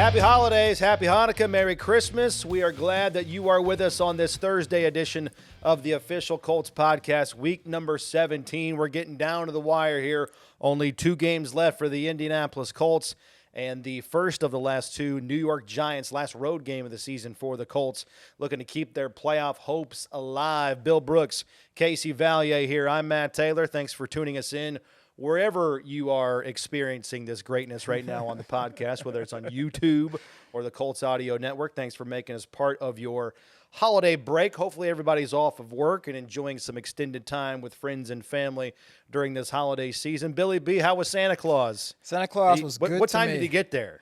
Happy holidays, happy Hanukkah, Merry Christmas. We are glad that you are with us on this Thursday edition of the Official Colts Podcast, week number 17. We're getting down to the wire here. Only 2 games left for the Indianapolis Colts, and the first of the last 2, New York Giants, last road game of the season for the Colts, looking to keep their playoff hopes alive. Bill Brooks, Casey Vallier here. I'm Matt Taylor. Thanks for tuning us in wherever you are experiencing this greatness right now on the podcast, whether it's on YouTube or the Colts Audio Network. Thanks for making us part of your holiday break. Hopefully everybody's off of work and enjoying some extended time with friends and family during this holiday season. Billy B., how was Santa Claus? Santa Claus was good to me. What time did he get there?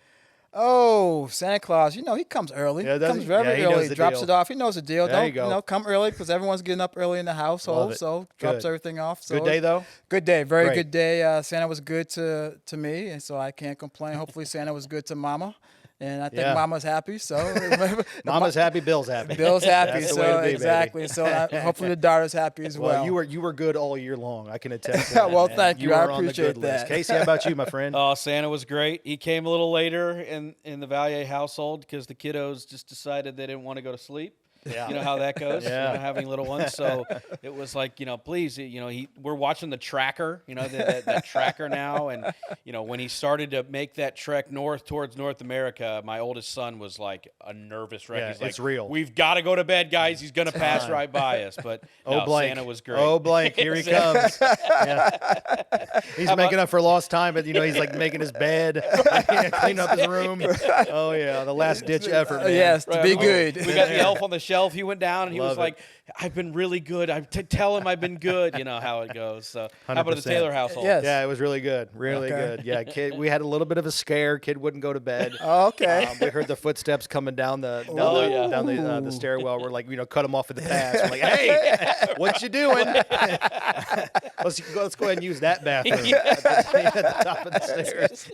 Oh, Santa Claus, he comes early. Yeah, he comes very early. He drops deal. It off. He knows the deal. There you go. Come early because everyone's getting up early in the household, so drops everything off. So good day, though? Good day. Very Great. good day. Santa was good to me, and so I can't complain. Hopefully Santa was good to Mama. And I think Mama's happy, so Mama's happy, Bill's happy. Bill's happy, That's the so way to be, exactly. baby. So hopefully the daughter's happy as well. You were good all year long. I can attest to that. Well, man. thank you. You I were on the appreciate good that. list. Casey, how about you, my friend? Oh, Santa was great. He came a little later in the Vallier household because the kiddos just decided they didn't want to go to sleep. Yeah. You know how that goes, Yeah. having little ones. So it was like, please, we're watching the tracker, that tracker now. And, when he started to make that trek north towards North America, my oldest son was like a nervous wreck. Yeah, He's like, it's real. We've got to go to bed, guys. He's going to pass right by us. But Santa was great. Oh, blank. Here he comes. Yeah. He's making up for lost time, but, he's like making his bed, cleaning up his room. Oh, yeah. The last-ditch effort, man. Yes, to be good. We got the elf on the shelf. He went down and he Love was like, I've been really good. Tell him I've been good. You know how it goes. So how about the 100%. Taylor household? Yes. Yeah, it was really good. Really Okay. good. Yeah, kid, we had a little bit of a scare. Kid wouldn't go to bed. Oh, okay. We heard the footsteps coming down the stairwell. We're like, cut him off at the pass. We're like, hey, what you doing? let's go ahead and use that bathroom at the top of the stairs.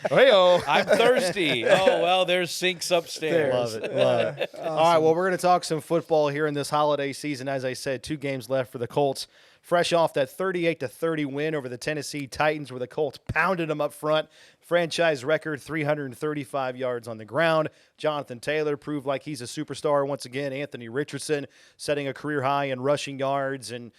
Hey-oh. I'm thirsty. Oh, well, there's sinks upstairs. Love it. Awesome. All right, well, we're going to talk some football here in this holiday season. As I said, 2 games left for the Colts. Fresh off that 38-30 win over the Tennessee Titans where the Colts pounded them up front. Franchise record, 335 yards on the ground. Jonathan Taylor proved like he's a superstar once again. Anthony Richardson setting a career high in rushing yards and,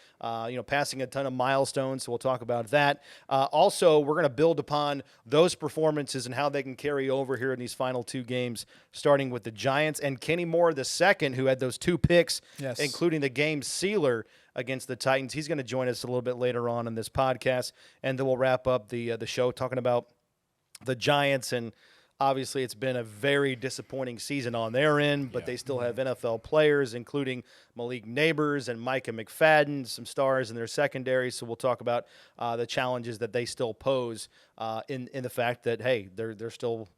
passing a ton of milestones. So we'll talk about that. Also, we're going to build upon those performances and how they can carry over here in these final 2 games, starting with the Giants and Kenny Moore II, who had those 2 picks, including the game sealer against the Titans. He's going to join us a little bit later on in this podcast, and then we'll wrap up the show talking about the Giants. And obviously it's been a very disappointing season on their end, but they still have NFL players, including Malik Neighbors and Micah McFadden, some stars in their secondary. So we'll talk about the challenges that they still pose in the fact that, hey, they're still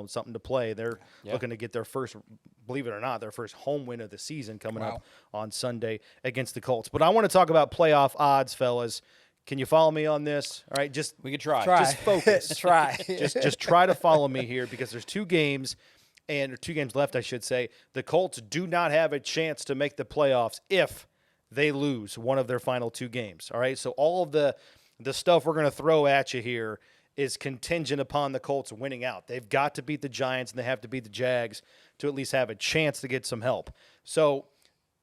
something to play. They're looking to get their first, believe it or not, their first home win of the season coming up on Sunday against the Colts. But I want to talk about playoff odds, fellas. Can you follow me on this? All right, We could try. Just focus. Try. just try to follow me here because there's 2 games and 2 games left, I should say. The Colts do not have a chance to make the playoffs if they lose one of their final 2 games. All right, so all of the stuff we're going to throw at you here is contingent upon the Colts winning out. They've got to beat the Giants and they have to beat the Jags to at least have a chance to get some help. So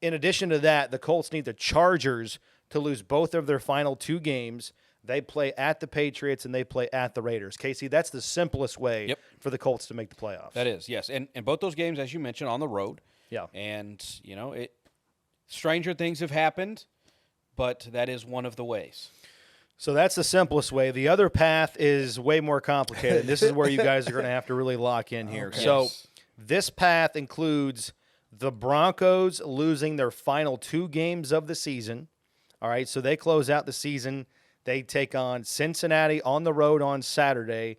in addition to that, the Colts need the Chargers to lose both of their final 2 games. They play at the Patriots and they play at the Raiders. Casey, that's the simplest way for the Colts to make the playoffs. That is, yes. And both those games, as you mentioned, on the road. Yeah. And, stranger things have happened, but that is one of the ways. So that's the simplest way. The other path is way more complicated. This is where you guys are going to have to really lock in here. Okay. So this path includes the Broncos losing their final 2 games of the season. All right, so they close out the season. They take on Cincinnati on the road on Saturday,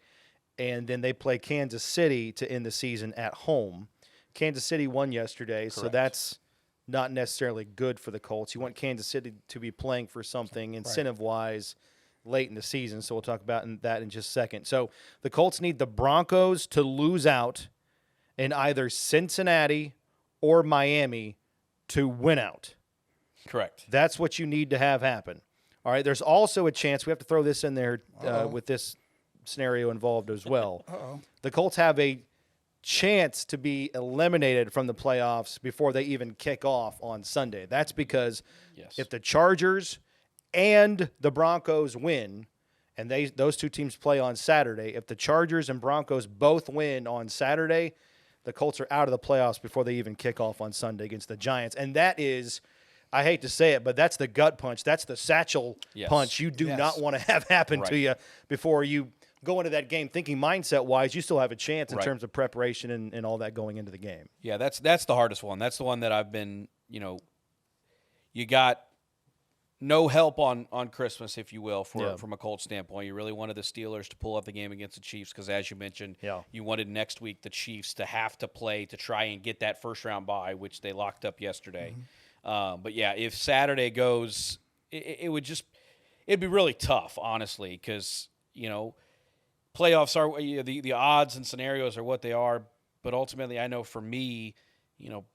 and then they play Kansas City to end the season at home. Kansas City won yesterday, so that's not necessarily good for the Colts. You want Kansas City to be playing for something incentive-wise late in the season, so we'll talk about that in just a second. So the Colts need the Broncos to lose out and either Cincinnati or Miami to win out. Correct. That's what you need to have happen. All right, there's also a chance, we have to throw this in there with this scenario involved as well. The Colts have a chance to be eliminated from the playoffs before they even kick off on Sunday. That's because if the Chargers and the Broncos win, and those two teams play on Saturday, if the Chargers and Broncos both win on Saturday, the Colts are out of the playoffs before they even kick off on Sunday against the Giants. And that is, I hate to say it, but that's the gut punch. That's the satchel punch you do not want to have happen to you before you go into that game thinking mindset-wise you still have a chance in terms of preparation and all that going into the game. Yeah, that's the hardest one. That's the one that I've been, you got no help on Christmas, if you will, from a Colts standpoint. You really wanted the Steelers to pull up the game against the Chiefs because, as you mentioned, you wanted next week the Chiefs to have to play to try and get that first-round bye, which they locked up yesterday. But, yeah, if Saturday goes, it'd be really tough, honestly, because, playoffs are the odds and scenarios are what they are. But ultimately, I know for me,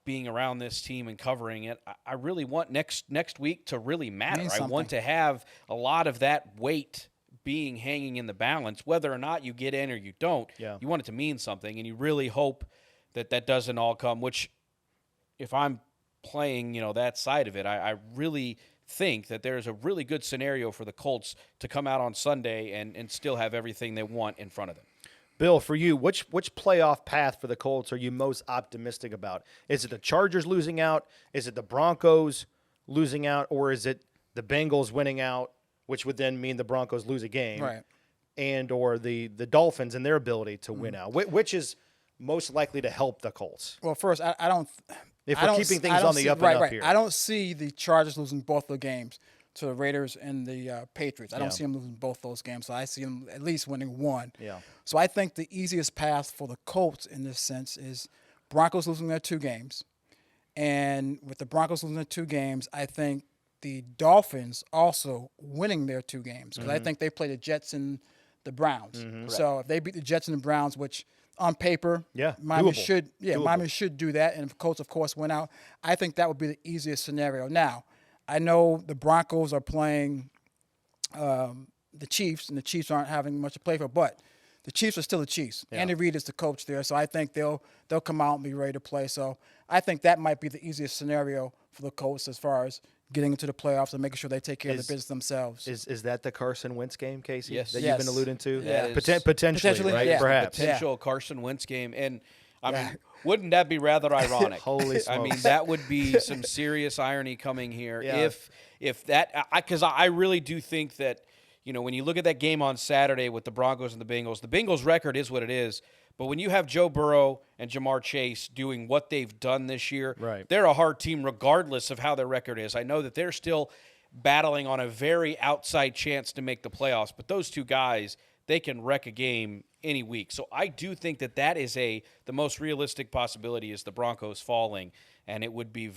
being around this team and covering it, I really want next week to really matter. I want to have a lot of that weight hanging in the balance, whether or not you get in or you don't. You want it to mean something, and you really hope that doesn't all come. Which, if I'm playing, that side of it, I really think that there's a really good scenario for the Colts to come out on Sunday and still have everything they want in front of them. Bill, for you, which playoff path for the Colts are you most optimistic about? Is it the Chargers losing out? Is it the Broncos losing out? Or is it the Bengals winning out, which would then mean the Broncos lose a game? Right. And or the Dolphins and their ability to win out? Which is most likely to help the Colts? Well, first, I don't – if we're keeping things on the up and up here. I don't see the Chargers losing both the games to the Raiders and the Patriots. I don't see them losing both those games. So I see them at least winning one. So I think the easiest path for the Colts in this sense is Broncos losing their 2 games. And with the Broncos losing their 2 games, I think the Dolphins also winning their 2 games. Because I think they play the Jets and the Browns. So if they beat the Jets and the Browns, which – on paper, Miami should do that. And if the Colts, of course, went out, I think that would be the easiest scenario. Now, I know the Broncos are playing the Chiefs, and the Chiefs aren't having much to play for, but the Chiefs are still the Chiefs. Andy Reid is the coach there, so I think they'll come out and be ready to play. So I think that might be the easiest scenario for the Colts as far as getting into the playoffs and making sure they take care of the business themselves. Is that the Carson Wentz game, Casey? Yes. That you've been alluding to? Yeah. Potentially, right? Yeah. Perhaps. Potential Carson Wentz game. And, I mean, wouldn't that be rather ironic? Holy smokes. I mean, that would be some serious irony coming here if that – because I really do think that, when you look at that game on Saturday with the Broncos and the Bengals record is what it is. But when you have Joe Burrow and Jamar Chase doing what they've done this year, they're a hard team regardless of how their record is. I know that they're still battling on a very outside chance to make the playoffs, but those 2 guys, they can wreck a game any week. So I do think that is the most realistic possibility is the Broncos falling, and it would be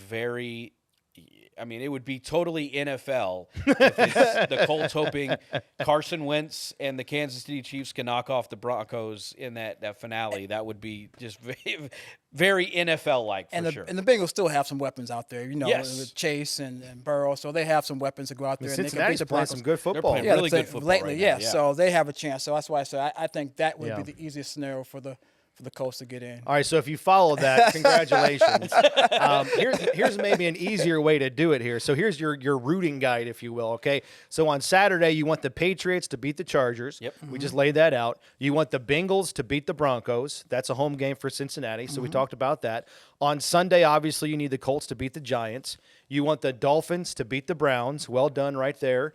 it would be totally NFL if it's the Colts hoping Carson Wentz and the Kansas City Chiefs can knock off the Broncos in that finale. That would be just very, very NFL-like for sure. And the Bengals still have some weapons out there, with Chase and Burrow. So they have some weapons to go out there. Cincinnati's playing some good football. They're playing really good football lately. right now. So they have a chance. So that's why I say I think that would be the easiest scenario for the Colts to get in. All right, so if you follow that, congratulations. Here's maybe an easier way to do it here. So here's your rooting guide, if you will, okay? So on Saturday, you want the Patriots to beat the Chargers. Yep. We just laid that out. You want the Bengals to beat the Broncos. That's a home game for Cincinnati, so we talked about that. On Sunday, obviously, you need the Colts to beat the Giants. You want the Dolphins to beat the Browns. Well done right there,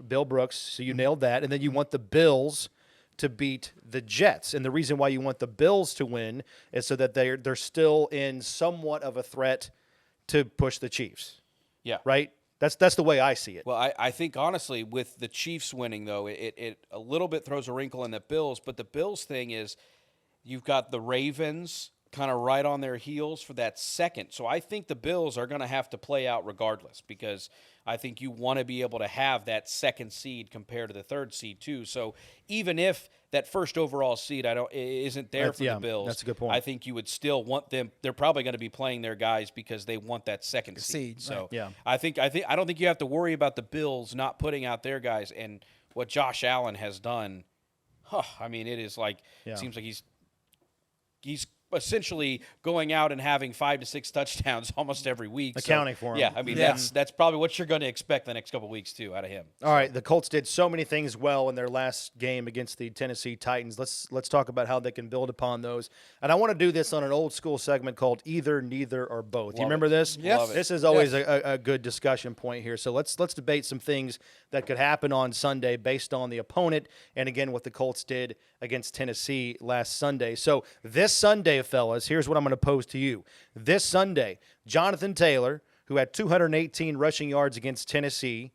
Bill Brooks. So you nailed that. And then you want the Bills to beat the Jets. And the reason why you want the Bills to win is so that they're still in somewhat of a threat to push the Chiefs. Yeah. Right? That's the way I see it. Well, I think, honestly, with the Chiefs winning, though, it a little bit throws a wrinkle in the Bills. But the Bills thing is you've got the Ravens kind of right on their heels for that second. So I think the Bills are going to have to play out regardless because I think you want to be able to have that second seed compared to the third seed too. So even if that first overall seed isn't there for the Bills, that's a good point. I think you would still want them. They're probably going to be playing their guys because they want that second seed. So I don't think you have to worry about the Bills not putting out their guys. And what Josh Allen has done, it is like it seems like he's essentially going out and having 5 to 6 touchdowns almost every week. Accounting for him. Yeah, I mean, that's probably what you're going to expect the next couple of weeks, too, out of him. All right, the Colts did so many things well in their last game against the Tennessee Titans. Let's talk about how they can build upon those. And I want to do this on an old school segment called Either, Neither, or Both. You remember this? Yes. This is always a good discussion point here. So let's debate some things that could happen on Sunday based on the opponent and, again, what the Colts did against Tennessee last Sunday. So this Sunday, fellas, here's what I'm going to pose to you. This Sunday, Jonathan Taylor, who had 218 rushing yards against Tennessee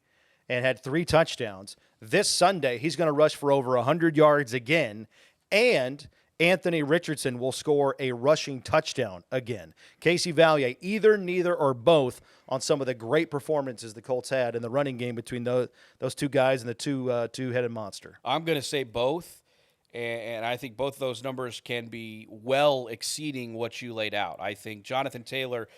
and had 3 touchdowns, this Sunday he's going to rush for over 100 yards again, and Anthony Richardson will score a rushing touchdown again. Casey Vallier, either, neither, or both on some of the great performances the Colts had in the running game between those two guys and the two-headed monster. I'm going to say both. And I think both of those numbers can be well exceeding what you laid out. I think, Jonathan Taylor,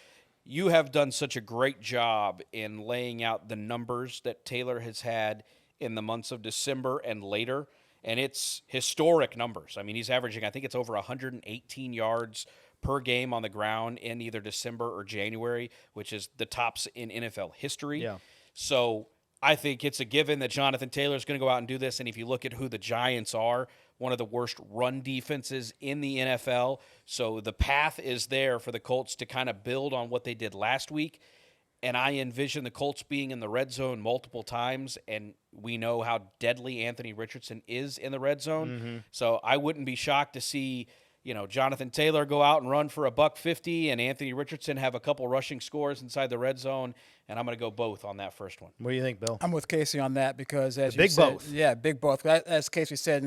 you have done such a great job in laying out the numbers that Taylor has had in the months of December and later, and it's historic numbers. I mean, he's averaging, I think it's over 118 yards per game on the ground in either December or January, which is the tops in NFL history. Yeah. So I think it's a given that Jonathan Taylor is going to go out and do this, and if you look at who the Giants are, one of the worst run defenses in the NFL. So the path is there for the Colts to kind of build on what they did last week. And I envision the Colts being in the red zone multiple times, and we know how deadly Anthony Richardson is in the red zone. Mm-hmm. So I wouldn't be shocked to see, Jonathan Taylor go out and run for $150 and Anthony Richardson have a couple rushing scores inside the red zone, and I'm going to go both on that first one. What do you think, Bill? I'm with Casey on that because, as you big said, both. Yeah, big both. As Casey said,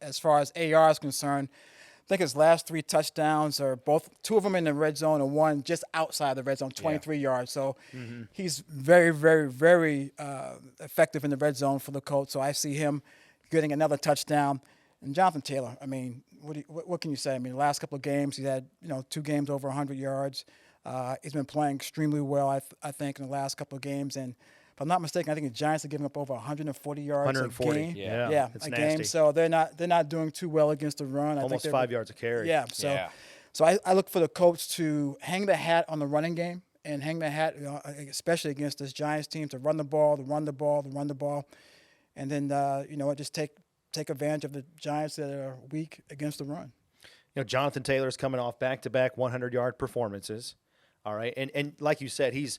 as far as AR is concerned, I think his last 3 touchdowns are both 2 of them in the red zone and 1 just outside the red zone, 23 yards. So he's very, very, very effective in the red zone for the Colts. So I see him getting another touchdown. And Jonathan Taylor, I mean, what can you say? I mean, the last couple of games, he's had 2 games over 100 yards. He's been playing extremely well, I think, in the last couple of games. And if I'm not mistaken, I think the Giants are giving up over 140 yards 140, a game. yeah, it's a nasty. game. So they're not doing too well against the run. Almost 5 yards a carry. Yeah. So I look for the Colts to hang the hat on the running game and hang the hat, especially against this Giants team, to run the ball, and then just take advantage of the Giants that are weak against the run. Jonathan Taylor is coming off back-to-back 100-yard performances. All right, and like you said, he's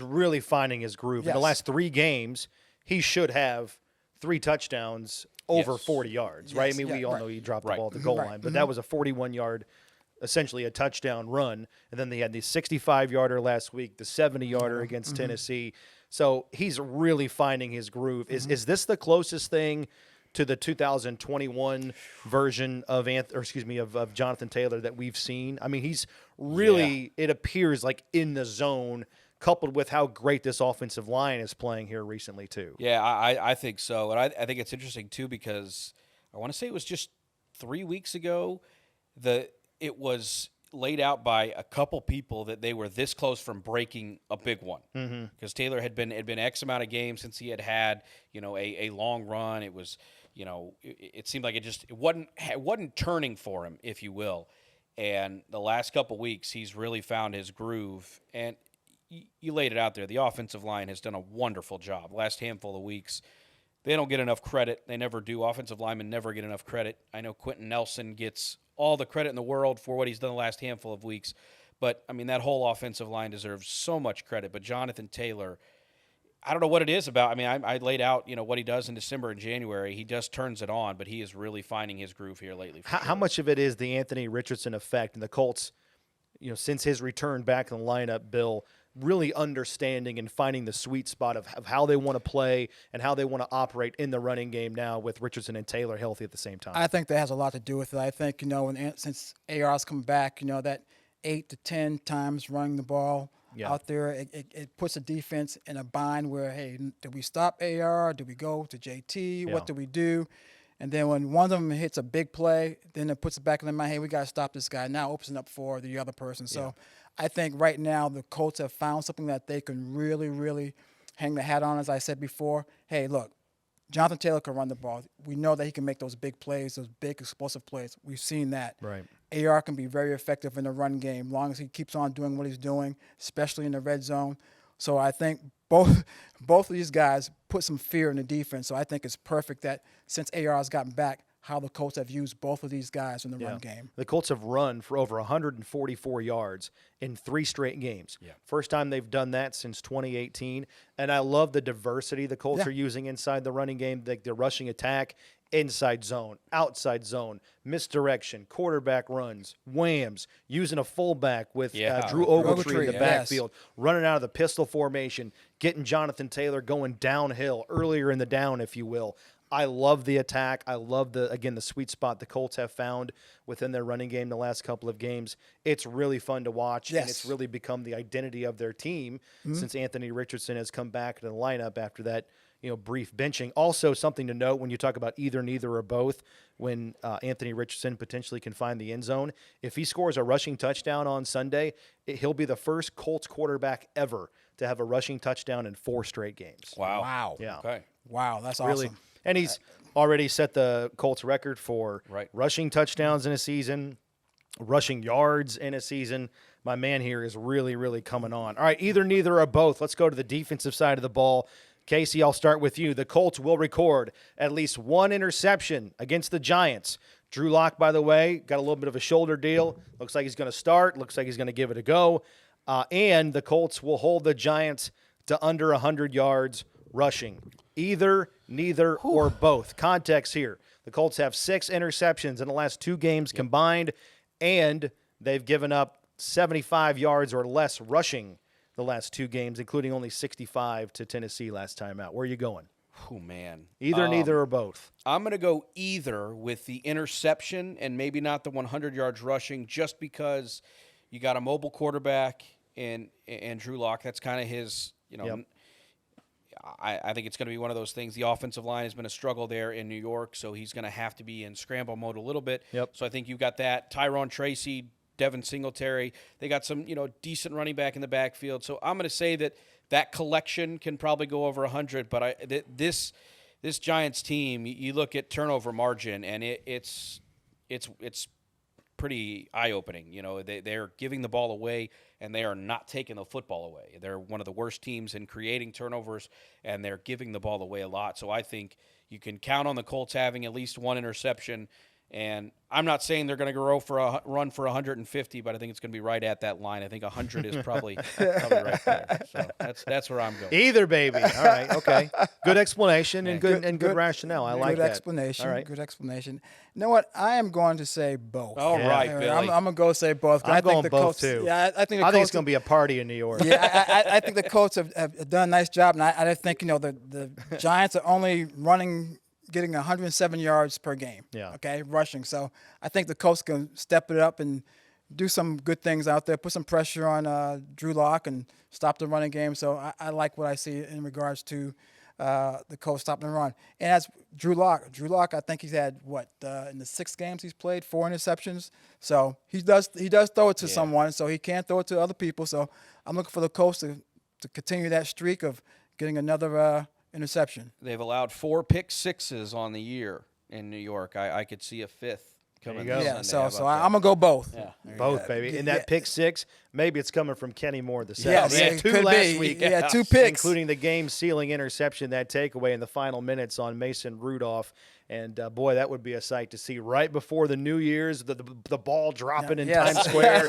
really finding his groove. Yes. In the last 3 games, he should have 3 touchdowns over 40 yards, right? I mean, we all know he dropped the ball at the goal line, but that was a 41-yard, essentially a touchdown run. And then they had the 65-yarder last week, the 70-yarder against Tennessee. So he's really finding his groove. Is this the closest thing to the 2021 version of Jonathan Taylor that we've seen? I mean, he's really, it appears like in the zone, coupled with how great this offensive line is playing here recently too. Yeah, I think so. And I think it's interesting too because I want to say it was just 3 weeks ago that it was laid out by a couple people that they were this close from breaking a big one. Because Taylor had been X amount of games since he had a long run. It was, it seemed like it wasn't turning for him, if you will. And the last couple weeks, he's really found his groove. And you laid it out there. The offensive line has done a wonderful job. Last handful of weeks, they don't get enough credit. They never do. Offensive linemen never get enough credit. I know Quentin Nelson gets all the credit in the world for what he's done the last handful of weeks. But, I mean, that whole offensive line deserves so much credit. But Jonathan Taylor, I don't know what it is about. I mean, I laid out, what he does in December and January. He just turns it on, but he is really finding his groove here lately. How much of it is the Anthony Richardson effect and the Colts, since his return back in the lineup, Bill, really understanding and finding the sweet spot of how they want to play and how they want to operate in the running game now with Richardson and Taylor healthy at the same time? I think that has a lot to do with it. I think, since AR's come back, that 8 to 10 times running the ball out there, it puts the defense in a bind where, hey, do we stop AR? Do we go to JT? What do we do? And then when one of them hits a big play, then it puts it back in their mind, hey, we got to stop this guy. Now opens it up for the other person. So I think right now the Colts have found something that they can really, really hang the hat on. As I said before, hey, look, Jonathan Taylor can run the ball. We know that he can make those big plays, those big explosive plays. We've seen that. Right. AR can be very effective in the run game, as long as he keeps on doing what he's doing, especially in the red zone. So I think both of these guys put some fear in the defense. So I think it's perfect that since AR has gotten back, how the Colts have used both of these guys in the run game. The Colts have run for over 144 yards in 3 straight games. Yeah. First time they've done that since 2018. And I love the diversity the Colts are using inside the running game, like the rushing attack, inside zone, outside zone, misdirection, quarterback runs, whams, using a fullback with Drew Ogletree in the backfield, running out of the pistol formation, getting Jonathan Taylor going downhill, earlier in the down, if you will. I love the attack. I love the sweet spot the Colts have found within their running game the last couple of games. It's really fun to watch, and it's really become the identity of their team since Anthony Richardson has come back to the lineup after that brief benching. Also, something to note when you talk about either, neither, or both, when Anthony Richardson potentially can find the end zone, if he scores a rushing touchdown on Sunday, he'll be the first Colts quarterback ever to have a rushing touchdown in 4 straight games. Wow. Yeah. Okay. Wow, that's awesome. Really. And he's already set the Colts record for rushing touchdowns in a season, rushing yards in a season. My man here is really, really coming on. All right, either, neither, or both. Let's go to the defensive side of the ball. Casey, I'll start with you. The Colts will record at least 1 interception against the Giants. Drew Lock, by the way, got a little bit of a shoulder deal. Looks like he's going to start. Looks like he's going to give it a go. And the Colts will hold the Giants to under 100 yards rushing. Either, neither, or both. Context here. The Colts have 6 interceptions in the last 2 games combined, and they've given up 75 yards or less rushing the last 2 games, including only 65 to Tennessee last time out. Where are you going? Oh, man. Either, neither, or both. I'm going to go either with the interception and maybe not the 100 yards rushing, just because you got a mobile quarterback and Drew Lock. That's kind of his, I think it's going to be one of those things. The offensive line has been a struggle there in New York, so he's going to have to be in scramble mode a little bit. Yep. So I think you've got that. Tyrone Tracy, Devin Singletary. They got some, decent running back in the backfield. So I'm going to say that collection can probably go over 100. But this Giants team, you look at turnover margin, and it's pretty eye-opening. They're giving the ball away, and they are not taking the football away. They're one of the worst teams in creating turnovers, and they're giving the ball away a lot. So I think you can count on the Colts having at least 1 interception. And I'm not saying they're going to run for 150, but I think it's going to be right at that line. I think 100 is probably right there. So that's where I'm going. Either, baby. All right, okay. Good explanation and good rationale. I like that. Good explanation. All right. Good explanation. You know what? I am going to say both. All right, Billy. I'm going to go say both. I'm going both too. Yeah, I think it's going to be a party in New York. Yeah, I think the Colts have done a nice job, and I think the Giants are only getting 107 yards per game, rushing. So I think the Colts can step it up and do some good things out there, put some pressure on Drew Lock and stop the running game. So I like what I see in regards to the Colts stopping the run. And as Drew Lock, I think he's had, in the 6 games he's played, 4 interceptions. So he does throw it to someone, so he can't throw it to other people. So I'm looking for the Colts to continue that streak of getting another interception. They've allowed 4 pick sixes on the year in New York. I could see a 5th coming. Yeah, so I'm gonna go both. Yeah. Both, baby. And that pick 6, maybe it's coming from Kenny Moore the second. Yes, he had 2 last week. Yeah, 2 picks, including the game-sealing interception, that takeaway in the final minutes on Mason Rudolph. And, boy, that would be a sight to see right before the New Year's, the ball dropping in Times Square.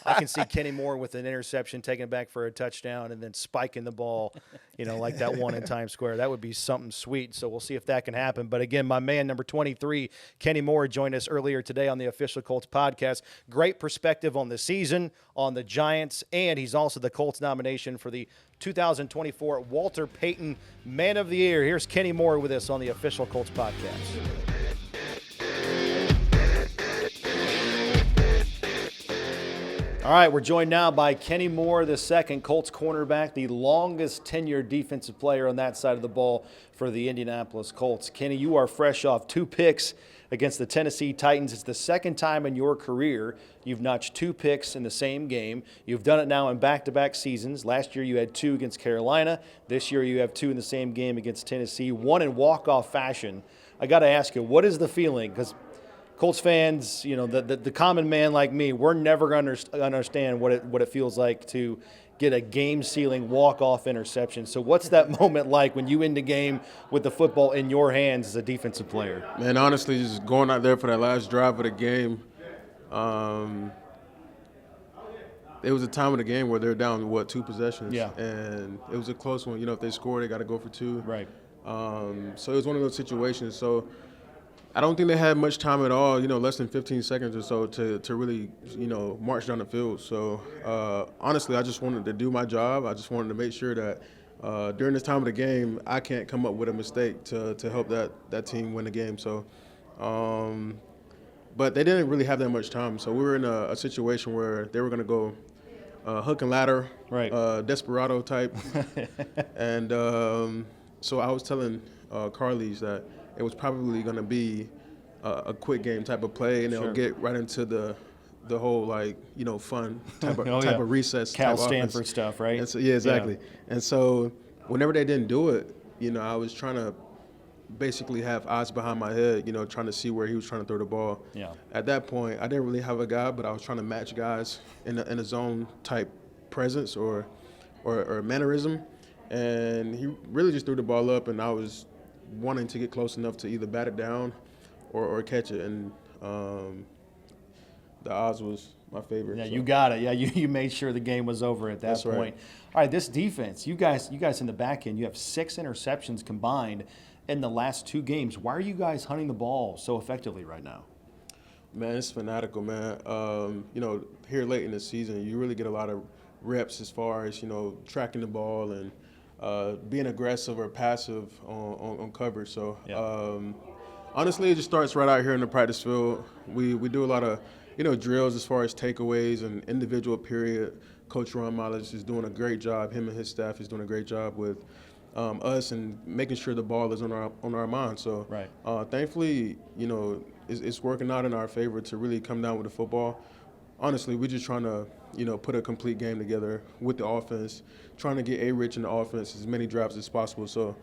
I can see Kenny Moore with an interception, taking it back for a touchdown, and then spiking the ball, like that one in Times Square. That would be something sweet. So we'll see if that can happen. But, again, my man, number 23, Kenny Moore, joined us earlier today on the Official Colts podcast. Great perspective on the season, on the Giants, and he's also the Colts nomination for the 2024 Walter Payton Man of the Year. Here's Kenny Moore with us on the Official Colts podcast. All right, we're joined now by Kenny Moore II, Colts cornerback, the longest tenured defensive player on that side of the ball for the Indianapolis Colts. Kenny, you are fresh off 2 picks against the Tennessee Titans. It's the second time in your career you've notched 2 picks in the same game. You've done it now in back-to-back seasons. Last year you had 2 against Carolina. This year you have 2 in the same game against Tennessee, 1 in walk-off fashion. I got to ask you, what is the feeling? Because Colts fans, the common man like me, we're never going to understand what it feels like to get a game-sealing walk-off interception. So what's that moment like when you end the game with the football in your hands as a defensive player? Man, honestly, just going out there for that last drive of the game, it was a time of the game where they're down, 2 possessions? Yeah. And it was a close one. If they score, they got to go for 2. Right. So it was one of those situations. So I don't think they had much time at all, less than 15 seconds or so to really, march down the field. So, honestly, I just wanted to do my job. I just wanted to make sure that during this time of the game, I can't come up with a mistake to help that team win the game. So, but they didn't really have that much time. So we were in a situation where they were going to go hook and ladder, right. Desperado type. And so I was telling Carly's that it was probably going to be a quick game type of play, and they'll get right into the whole fun type of recess. Cal type Stanford offense. stuff, right? And so, yeah, exactly. Yeah. And so whenever they didn't do it, I was trying to basically have eyes behind my head, trying to see where he was trying to throw the ball. Yeah. At that point, I didn't really have a guy, but I was trying to match guys in a zone type presence or mannerism, and he really just threw the ball up, and I was wanting to get close enough to either bat it down or catch it, and the odds was my favorite. Yeah, so. You got it. Yeah, you made sure the game was over at that That's point. Right. All right, this defense, you guys in the back end, you have 6 interceptions combined in the last 2 games. Why are you guys hunting the ball so effectively right now? Man, it's fanatical, man. Here late in the season, you really get a lot of reps as far as, tracking the ball and being aggressive or passive on coverage. So, honestly, it just starts right out here in the practice field. We do a lot of, drills as far as takeaways and individual period. Coach Ron Miles is doing a great job. Him and his staff is doing a great job with us and making sure the ball is on our mind. So, right. Thankfully, it's working out in our favor to really come down with the football. Honestly, we're just trying to, put a complete game together with the offense, trying to get A-Rich in the offense as many drives as possible. So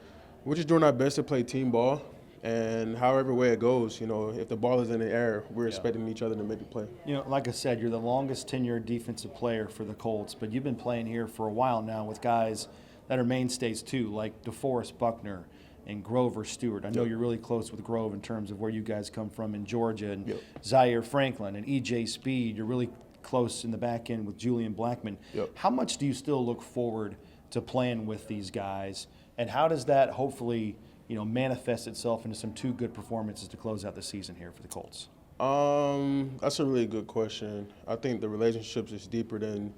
we're just doing our best to play team ball, and however way it goes, if the ball is in the air, we're expecting each other to make a play. Like I said, you're the longest tenured defensive player for the Colts, but you've been playing here for a while now with guys that are mainstays too, like DeForest Buckner and Grover Stewart. I know you're really close with Grove in terms of where you guys come from in Georgia, and Zaire Franklin and E.J. Speed. You're really close in the back end with Julian Blackman. How much do you still look forward to playing with these guys, and how does that hopefully manifest itself into some 2 good performances to close out the season here for the Colts? That's a really good question. I think the relationships is deeper than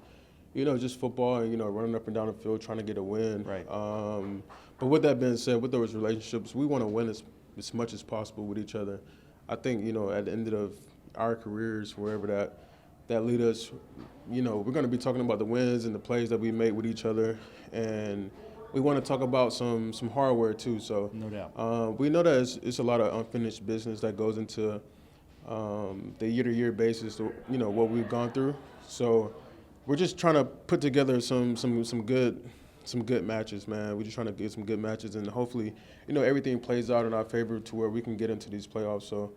just football and, running up and down the field trying to get a win. Right. But with that being said, with those relationships, we want to win as much as possible with each other. I think, at the end of our careers, wherever that lead us, we're going to be talking about the wins and the plays that we made with each other. And we want to talk about some hardware too. So no doubt. We know that it's a lot of unfinished business that goes into the year-to-year basis, what we've gone through. So we're just trying to put together some good matches, man. We're just trying to get some good matches, and hopefully, everything plays out in our favor to where we can get into these playoffs. So,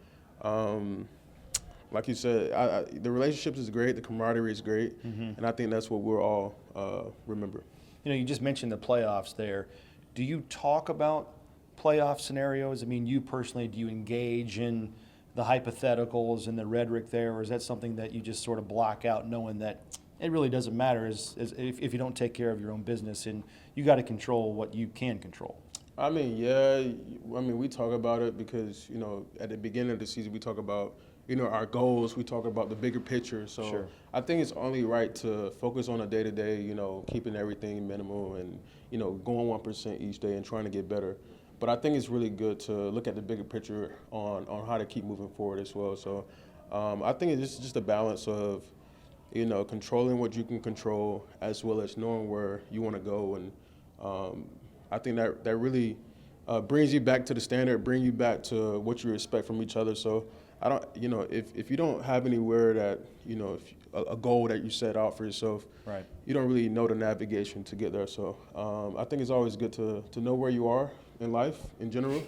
like you said, the relationships is great, the camaraderie is great, and I think that's what we'll all remember. You just mentioned the playoffs there. Do you talk about playoff scenarios? I mean, you personally, do you engage in the hypotheticals and the rhetoric there, or is that something that you just sort of block out, knowing that it really doesn't matter as if you don't take care of your own business, and you got to control what you can control? I mean, we talk about it because, at the beginning of the season, we talk about, our goals. We talk about the bigger picture. So sure. I think it's only right to focus on a day-to-day, keeping everything minimal and, going 1% each day and trying to get better. But I think it's really good to look at the bigger picture on how to keep moving forward as well. So I think it's just a balance of, controlling what you can control as well as knowing where you want to go. And I think that really brings you back to the standard, bring you back to what you expect from each other. So I don't, if you don't have anywhere that, if a goal that you set out for yourself, right, you don't really know the navigation to get there. So I think it's always good to know where you are in life in general,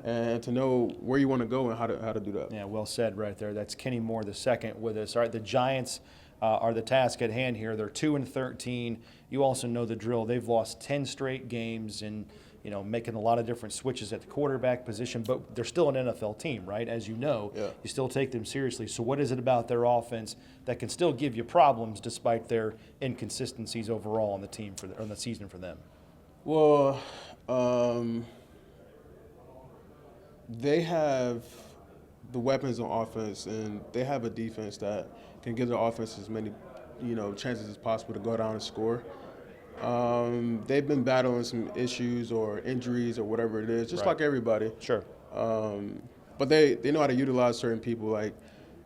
and to know where you want to go and how to do that. Yeah, well said right there. That's Kenny Moore II with us. All right, the Giants are the task at hand here. They're 2-13. You also know the drill. They've lost 10 straight games and, making a lot of different switches at the quarterback position, but they're still an NFL team, right? As you know, you still take them seriously. So what is it about their offense that can still give you problems despite their inconsistencies overall on the team on the season for them? Well, they have the weapons on offense, and they have a defense that can give their offense as many, chances as possible to go down and score. They've been battling some issues or injuries or whatever it is, just like everybody. Sure. But they know how to utilize certain people. Like,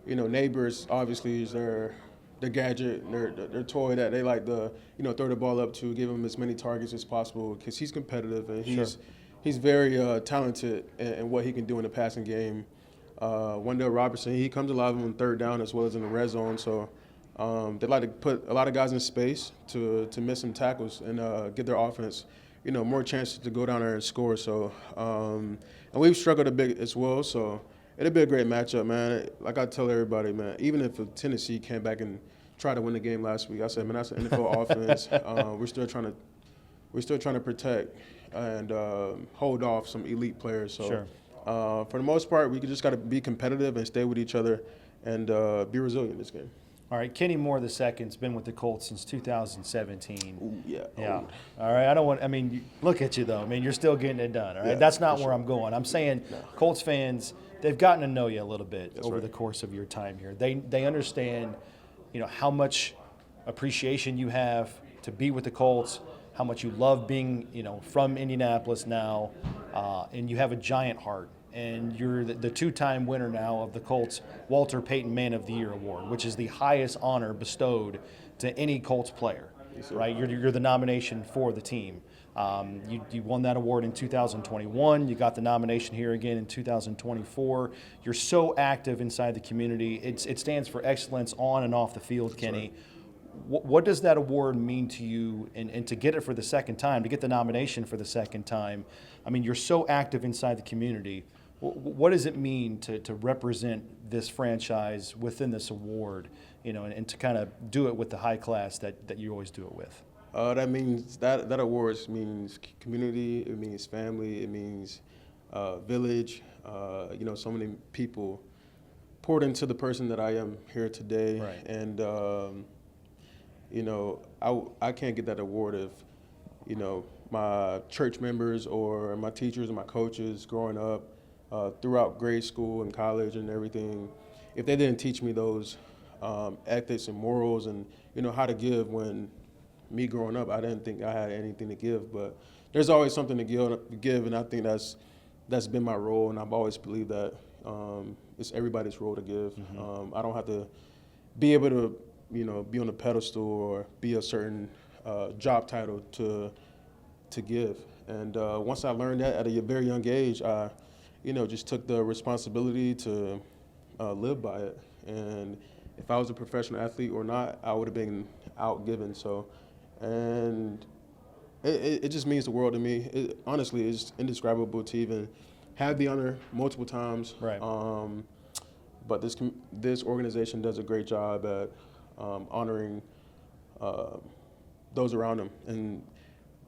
Neighbors obviously is their gadget, their toy that they like to, throw the ball up to, give him as many targets as possible because he's competitive and he's very talented in what he can do in the passing game. Wendell Robertson, he comes alive on third down as well as in the red zone. So they like to put a lot of guys in space to miss some tackles and give their offense, more chances to go down there and score. So and we've struggled a bit as well. So it'll be a great matchup, man. Like I tell everybody, man, even if Tennessee came back and tried to win the game last week, I said, man, that's an NFL offense. We're still trying to protect and hold off some elite players. So for the most part, we just got to be competitive and stay with each other and be resilient in this game. All right, Kenny Moore II's been with the Colts since 2017. Ooh, yeah. All right, look at you, though. You're still getting it done, all right? That's not where I'm going. I'm saying Colts fans, they've gotten to know you a little bit over the course of your time here. They understand, how much appreciation you have to be with the Colts, how much you love being, from Indianapolis now, and you have a giant heart. And you're the two-time winner now of the Colts Walter Payton Man of the Year Award, which is the highest honor bestowed to any Colts player, right? You're the nomination for the team. You won that award in 2021. You got the nomination here again in 2024. You're so active inside the community. It stands for excellence on and off the field, Kenny. What does that award mean to you, and to get it for the second time, to get the nomination for the second time? You're so active inside the community. What does it mean to represent this franchise within this award, and to kind of do it with the high class that you always do it with? That means that award means community, it means family, it means village. So many people poured into the person that I am here today. Right. And, I can't get that award if, my church members or my teachers and my coaches growing up throughout grade school and college and everything, if they didn't teach me those ethics and morals and, how to give when me growing up, I didn't think I had anything to give. But there's always something to give, and I think that's been my role, and I've always believed that it's everybody's role to give. Mm-hmm. I don't have to be able to, be on a pedestal or be a certain job title to give. And once I learned that at a very young age, I just took the responsibility to live by it. And if I was a professional athlete or not, I would have been outgiven. So, and it just means the world to me. Honestly, it's indescribable to even have the honor multiple times. Right. But this organization does a great job at honoring those around them, and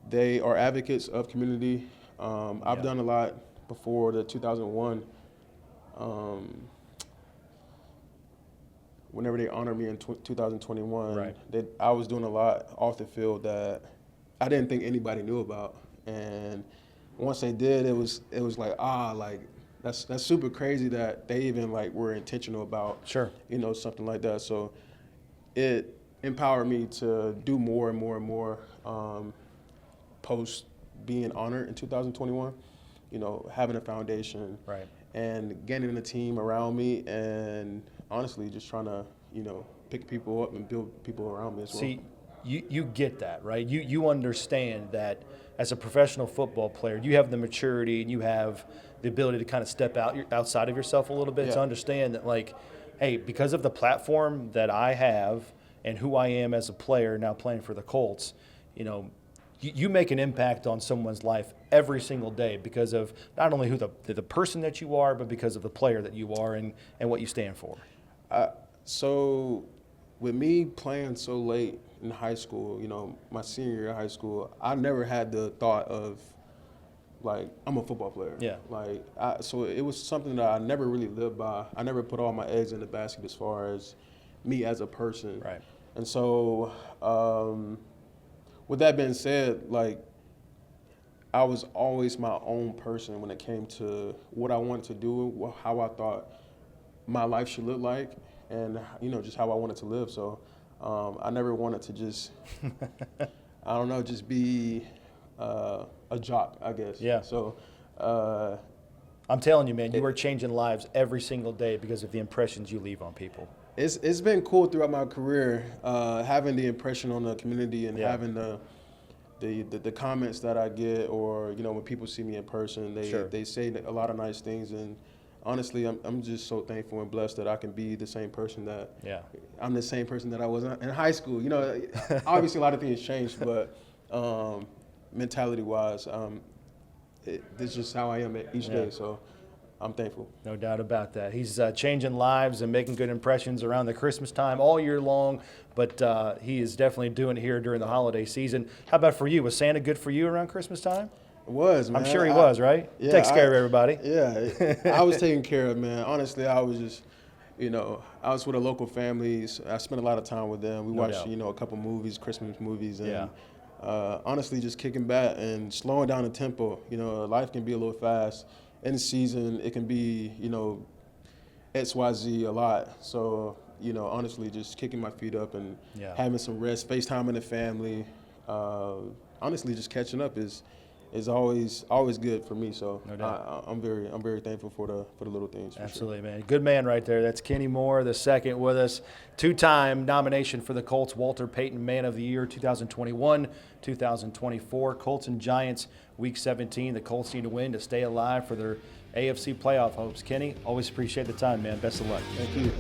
they are advocates of community. I've done a lot before the 2001, whenever they honored me in 2021, right. I was doing a lot off the field that I didn't think anybody knew about. And once they did, it was like, that's super crazy that they even were intentional about, something like that. So it empowered me to do more and more and more post being honored in 2021. Having a foundation, right, and getting a team around me, and honestly, just trying to, pick people up and build people around me as well. See, you get that, right? You understand that as a professional football player, you have the maturity and you have the ability to kind of step outside of yourself a little bit to understand that, hey, because of the platform that I have and who I am as a player now playing for the Colts, you make an impact on someone's life every single day because of not only who the person that you are, but because of the player that you are and what you stand for. So with me playing so late in high school, my senior year of high school, I never had the thought of, like, I'm a football player. Yeah. So it was something that I never really lived by. I never put all my eggs in the basket as far as me as a person. Right. And so with that being said, like, I was always my own person when it came to what I wanted to do, how I thought my life should look like, and, just how I wanted to live. So I never wanted to just, I don't know, just be a jock, I guess. Yeah. So I'm telling you, man, you are changing lives every single day because of the impressions you leave on people. It's been cool throughout my career, having the impression on the community and having the comments that I get, or when people see me in person, they say a lot of nice things, and honestly, I'm just so thankful and blessed that I can be the same person that I'm the same person that I was in high school. Obviously a lot of things changed, but mentality-wise, this is just how I am each day. So I'm thankful. No doubt about that. He's changing lives and making good impressions around the Christmas time all year long, but he is definitely doing it here during the holiday season. How about for you? Was Santa good for you around Christmas time? It was, man. I'm sure he was, right? Yeah, Takes care of everybody. Yeah, I was taken care of, man. Honestly, I was just, I was with a local family. So I spent a lot of time with them. We watched, a couple movies, Christmas movies, and honestly, just kicking back and slowing down the tempo. Life can be a little fast. In the season, it can be, XYZ a lot. So, honestly, just kicking my feet up and having some rest, FaceTiming the family. Honestly, just catching up is always good for me. So I'm very thankful for the little things. Absolutely, man. Good man right there. That's Kenny Moore, the second with us. Two-time nomination for the Colts, Walter Payton Man of the Year, 2021, 2024. Colts and Giants, Week 17. The Colts need to win to stay alive for their AFC playoff hopes. Kenny, always appreciate the time, man. Best of luck. Thank you.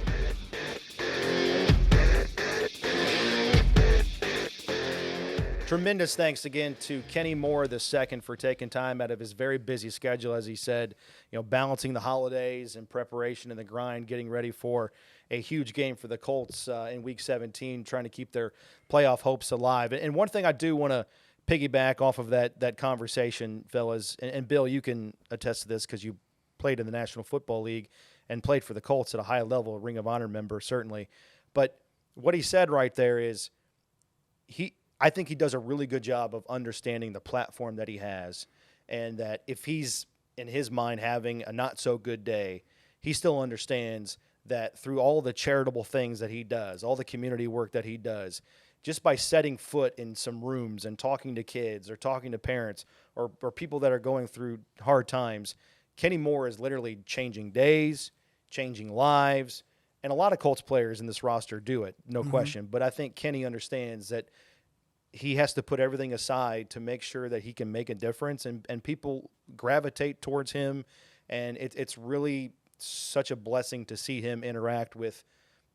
Tremendous thanks again to Kenny Moore II for taking time out of his very busy schedule, as he said, balancing the holidays and preparation and the grind, getting ready for a huge game for the Colts in Week 17, trying to keep their playoff hopes alive. And one thing I do want to piggyback off of that conversation, fellas, and Bill, you can attest to this because you played in the National Football League and played for the Colts at a high level, a Ring of Honor member, certainly. But what he said right there is I think he does a really good job of understanding the platform that he has, and that if he's, in his mind, having a not-so-good day, he still understands that through all the charitable things that he does, all the community work that he does, just by setting foot in some rooms and talking to kids or talking to parents or people that are going through hard times, Kenny Moore is literally changing days, changing lives, and a lot of Colts players in this roster do it, no question. But I think Kenny understands that he has to put everything aside to make sure that he can make a difference, and people gravitate towards him. And it's really such a blessing to see him interact with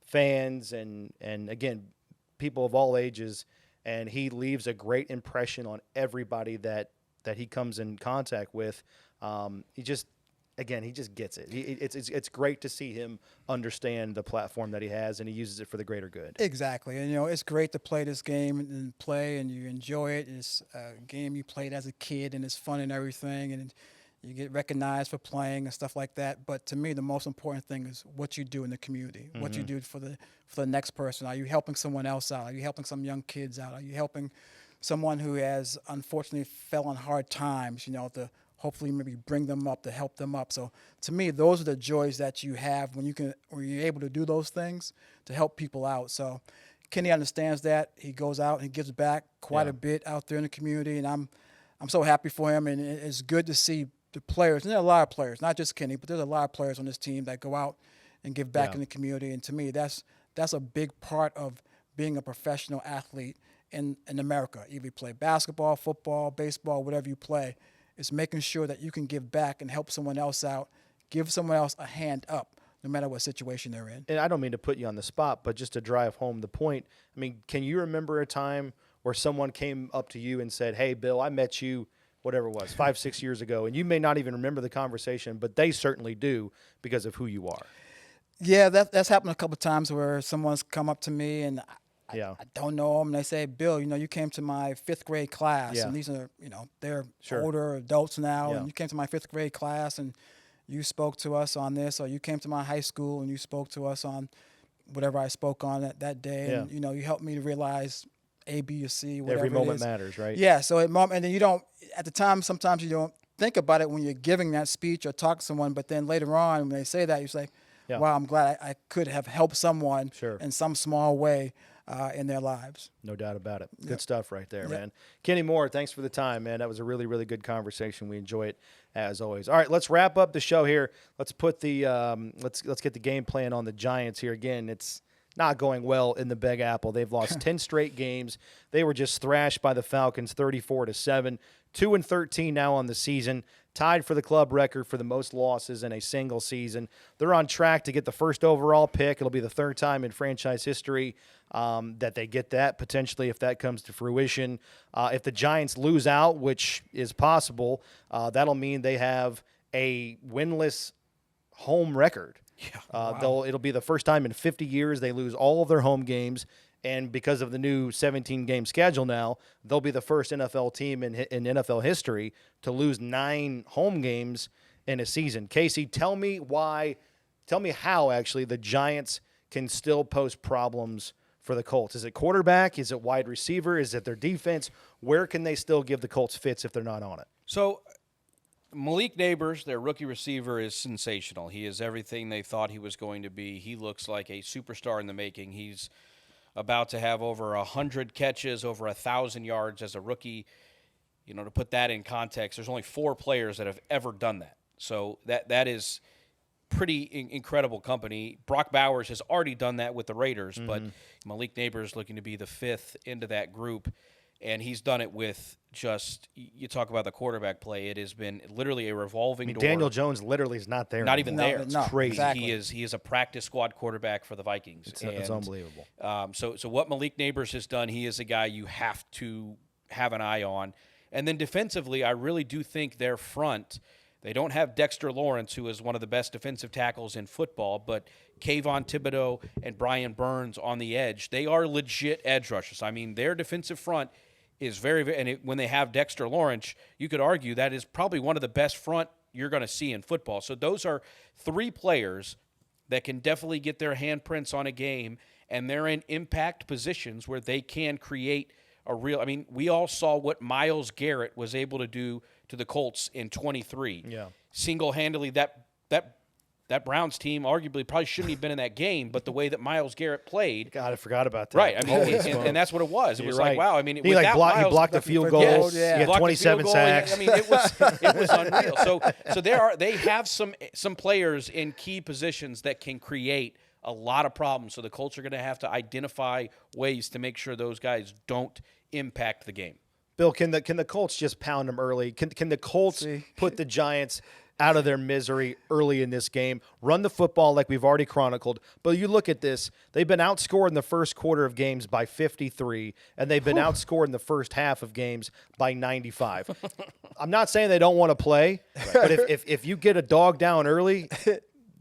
fans and again, people of all ages. And he leaves a great impression on everybody that he comes in contact with. He just gets it. It's great to see him understand the platform that he has, and he uses it for the greater good. Exactly. And, it's great to play this game and you enjoy it. It's a game you played as a kid, and it's fun and everything, and you get recognized for playing and stuff like that. But to me, the most important thing is what you do in the community, what you do for the next person. Are you helping someone else out? Are you helping some young kids out? Are you helping someone who has unfortunately fell on hard times, to hopefully maybe bring them up, to help them up. So to me, those are the joys that you have when you're able to do those things to help people out. So Kenny understands that. He goes out and he gives back quite a bit out there in the community, and I'm so happy for him. And it's good to see the players, and there are a lot of players, not just Kenny, but there's a lot of players on this team that go out and give back in the community. And to me, that's a big part of being a professional athlete in America. Either you play basketball, football, baseball, whatever you play, is making sure that you can give back and help someone else out, give someone else a hand up, no matter what situation they're in. And I don't mean to put you on the spot, but just to drive home the point, I mean, can you remember a time where someone came up to you and said, "Hey, Bill, I met you, whatever it was, 5-6 years ago," and you may not even remember the conversation, but they certainly do because of who you are? Yeah, that's happened a couple of times where someone's come up to me and I don't know them. And they say, "Bill, you came to my 5th grade class." Yeah. And these are, they're Sure. older adults now. Yeah. And you came to my 5th grade class and you spoke to us on this, or you came to my high school and you spoke to us on whatever I spoke on that day. Yeah. And, you helped me to realize A, B, or C, whatever Every it moment is. matters, right? Yeah. So and then you don't, at the time, sometimes you don't think about it when you're giving that speech or talk to someone. But then later on, when they say that, you say, Yeah. wow, I'm glad I could have helped someone Sure. in some small way in their lives. No doubt about it. Good stuff right there, man. Kenny Moore, thanks for the time, man. That was a really, really good conversation. We enjoy it as always. All right, let's wrap up the show here. Let's put the let's get the game plan on the Giants here. Again, it's not going well in the Big Apple. They've lost 10 straight games. They were just thrashed by the Falcons 34-7. 2-13 now on the season, tied for the club record for the most losses in a single season. They're on track to get the first overall pick. It'll be the 3rd time in franchise history that they get that, potentially, if that comes to fruition. If the Giants lose out, which is possible, that'll mean they have a winless home record. Yeah, It'll be the first time in 50 years they lose all of their home games. And because of the new 17-game schedule now, they'll be the first NFL team in NFL history to lose 9 home games in a season. Casey, tell me how, actually, the Giants can still pose problems for the Colts. Is it quarterback? Is it wide receiver? Is it their defense? Where can they still give the Colts fits if they're not on it? So Malik Neighbors, their rookie receiver, is sensational. He is everything they thought he was going to be. He looks like a superstar in the making. He's about to have over 100 catches, over 1,000 yards as a rookie. To put that in context, there's only 4 players that have ever done that. So that is pretty incredible company. Brock Bowers has already done that with the Raiders, but Malik Neighbors looking to be the 5th into that group, and he's done it with just, you talk about the quarterback play, it has been literally a revolving door. Daniel Jones literally is not there. Not even there. It's crazy. Exactly. He is a practice squad quarterback for the Vikings. It's unbelievable. So what Malik Neighbors has done, he is a guy you have to have an eye on. And then defensively, I really do think their front, they don't have Dexter Lawrence, who is one of the best defensive tackles in football, but Kayvon Thibodeau and Brian Burns on the edge, they are legit edge rushers. I mean, their defensive front is very, very when they have Dexter Lawrence, you could argue that is probably one of the best front you're going to see in football. So those are 3 players that can definitely get their handprints on a game, and they're in impact positions where they can create a real – I mean, we all saw what Myles Garrett was able to do to the Colts in 23. Yeah. Single-handedly, that Browns team arguably probably shouldn't have been in that game, but the way that Myles Garrett played. God, I forgot about that. Right. I mean, and that's what it was. It was right. like, wow. I mean, he blocked the field goal. Yeah. He had 27 sacks. I mean, it was unreal. So they have some players in key positions that can create a lot of problems. So the Colts are going to have to identify ways to make sure those guys don't impact the game. Bill, can the Colts just pound them early? Can the Colts put the Giants out of their misery early in this game, run the football like we've already chronicled? But you look at this, they've been outscored in the first quarter of games by 53, and they've been outscored in the first half of games by 95. I'm not saying they don't want to play, but if you get a dog down early,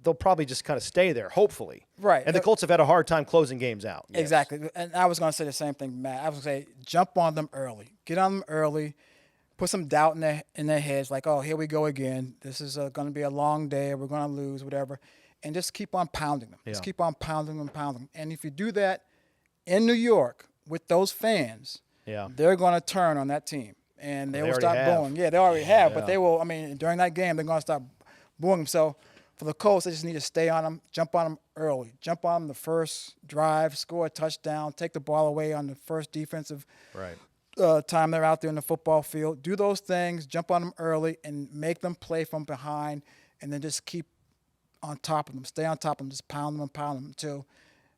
they'll probably just kind of stay there, hopefully. Right. And the Colts have had a hard time closing games out. Exactly. And I was going to say the same thing, Matt. I was going to say, jump on them early. Get on them early. Put some doubt in their heads, like, oh, here we go again. This is going to be a long day. We're going to lose, whatever. And just keep on pounding them. Just keep on pounding them, pounding them. And if you do that in New York with those fans, they're going to turn on that team. And they will start booing. Yeah, they already have. But they will, I mean, during that game, they're going to start booing them. So for the Colts, they just need to stay on them, jump on them early. Jump on them the first drive, score a touchdown, take the ball away on the first defensive time they're out there in the football field. Do those things, jump on them early, and make them play from behind, and then just keep on top of them. Stay on top of them, just pound them until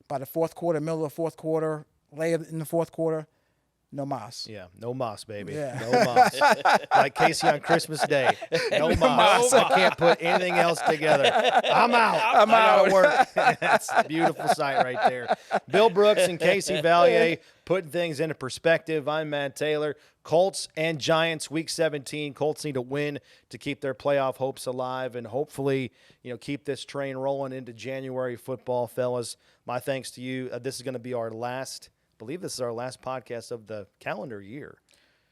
by the fourth quarter, middle of the fourth quarter, late in the fourth quarter, No mas. Yeah, no moss, baby. Yeah. No moss. Like Casey on Christmas Day. No moss. I can't put anything else together. I'm out. I gotta work. That's a beautiful sight right there. Bill Brooks and Casey Vallier putting things into perspective. I'm Matt Taylor. Colts and Giants, Week 17. Colts need to win to keep their playoff hopes alive and hopefully, keep this train rolling into January football, fellas. My thanks to you. This is going to be our last. I believe this is our last podcast of the calendar year.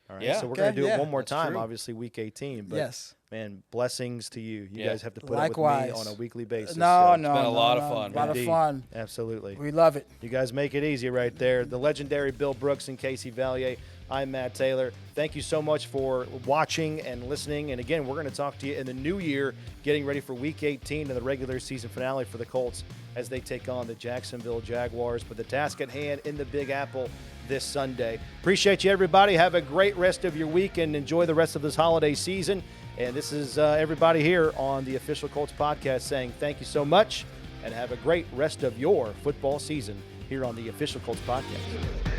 All right, Yeah. so we're going to do it one more That's time, true. obviously Week 18. But Yes. man, blessings to you. You Yeah. guys have to put Likewise. up with me on a weekly basis. No, so- no, been a no, lot no, of fun. A lot Indeed. of fun. Absolutely. We love it. You guys make it easy right there. The legendary Bill Brooks and Casey Vallier. I'm Matt Taylor. Thank you so much for watching and listening. And again, we're going to talk to you in the new year, getting ready for Week 18 and the regular season finale for the Colts as they take on the Jacksonville Jaguars. But the task at hand in the Big Apple this Sunday. Appreciate you, everybody. Have a great rest of your week and enjoy the rest of this holiday season. And this is everybody here on the Official Colts Podcast saying thank you so much and have a great rest of your football season here on the Official Colts Podcast.